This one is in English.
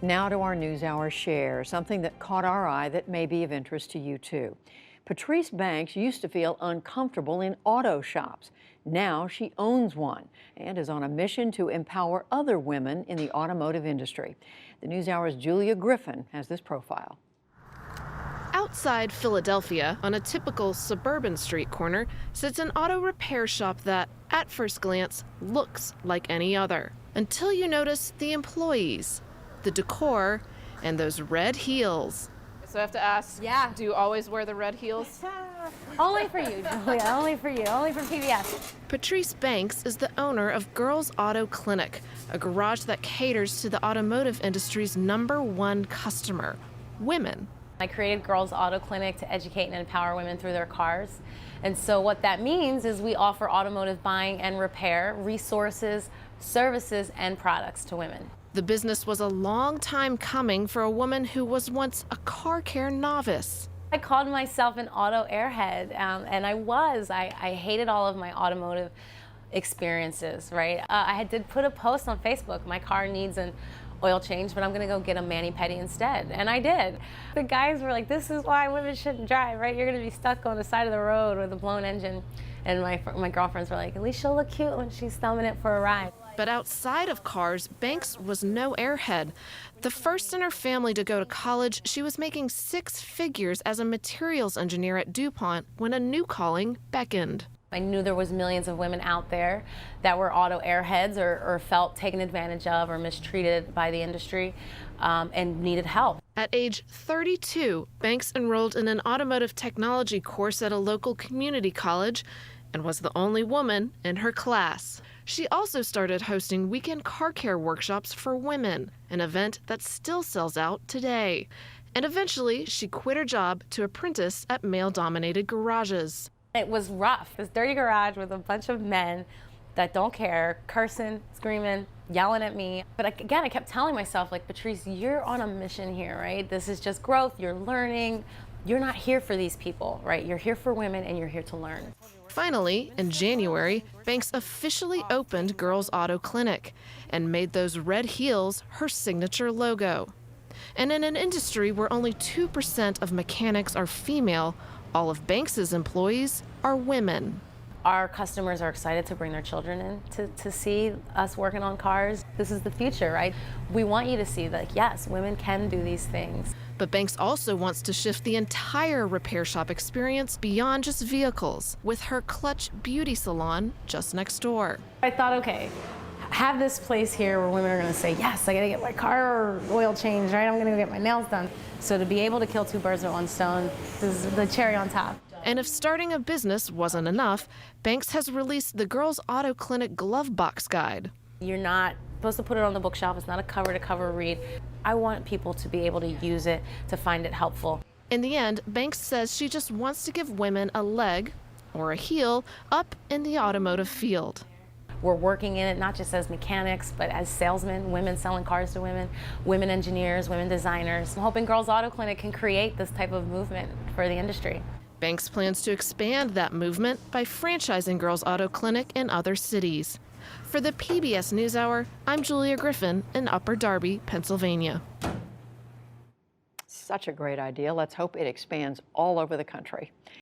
Now to our NewsHour Shares, something that caught our eye that may be of interest to you too. Patrice Banks used to feel uncomfortable in auto shops. Now she owns one and is on a mission to empower other women in the automotive industry. The NewsHour's Julia Griffin has this profile. Outside Philadelphia, on a typical suburban street corner, sits an auto repair shop that, at first glance, looks like any other. Until you notice the employees, the decor, and those red heels. So I have to ask, do you always wear the red heels? Only for you, Julia, only for you, only for PBS. Patrice Banks is the owner of Girls Auto Clinic, a garage that caters to the automotive industry's #1 customer, women. I created Girls Auto Clinic to educate and empower women through their cars. And so what that means is we offer automotive buying and repair, resources, services, and products to women. The business was a long time coming for a woman who was once a car care novice. I called myself an auto airhead, and I hated all of my automotive experiences, right? I did put a post on Facebook, my car needs an oil change, but I'm gonna go get a mani-pedi instead, and I did. The guys were like, this is why women shouldn't drive, right? You're gonna be stuck on the side of the road with a blown engine. And my girlfriends were like, at least she'll look cute when she's thumbing it for a ride. But outside of cars, Banks was no airhead. The first in her family to go to college, she was making 6 figures as a materials engineer at DuPont when a new calling beckoned. I knew there was millions of women out there that were auto airheads or felt taken advantage of or mistreated by the industry and needed help. At age 32, Banks enrolled in an automotive technology course at a local community college and was the only woman in her class. She also started hosting weekend car care workshops for women, an event that still sells out today. And eventually, she quit her job to apprentice at male-dominated garages. It was rough. This dirty garage with a bunch of men that don't care, cursing, screaming, yelling at me. But again, I kept telling myself, like, Patrice, you're on a mission here, right? This is just growth, you're learning. You're not here for these people, right? You're here for women and you're here to learn. Finally, in January, Banks officially opened Girls Auto Clinic and made those red heels her signature logo. And in an industry where only 2% of mechanics are female, all of Banks's employees are women. Our customers are excited to bring their children in to see us working on cars. This is the future, right? We want you to see that, yes, women can do these things. But Banks also wants to shift the entire repair shop experience beyond just vehicles with her Clutch beauty salon just next door. I thought, okay, have this place here where women are gonna say, yes, I gotta get my car oil changed, right? I'm gonna go get my nails done. So to be able to kill 2 birds with 1 stone, this is the cherry on top. And if starting a business wasn't enough, Banks has released the Girls Auto Clinic Glove Box Guide. You're not supposed to put it on the bookshelf. It's not a cover-to-cover read. I want people to be able to use it, to find it helpful. In the end, Banks says she just wants to give women a leg or a heel up in the automotive field. We're working in it not just as mechanics, but as salesmen, women selling cars to women, women engineers, women designers. I'm hoping Girls Auto Clinic can create this type of movement for the industry. Banks plans to expand that movement by franchising Girls Auto Clinic in other cities. For the PBS NewsHour, I'm Julia Griffin in Upper Darby, Pennsylvania. Such a great idea. Let's hope it expands all over the country.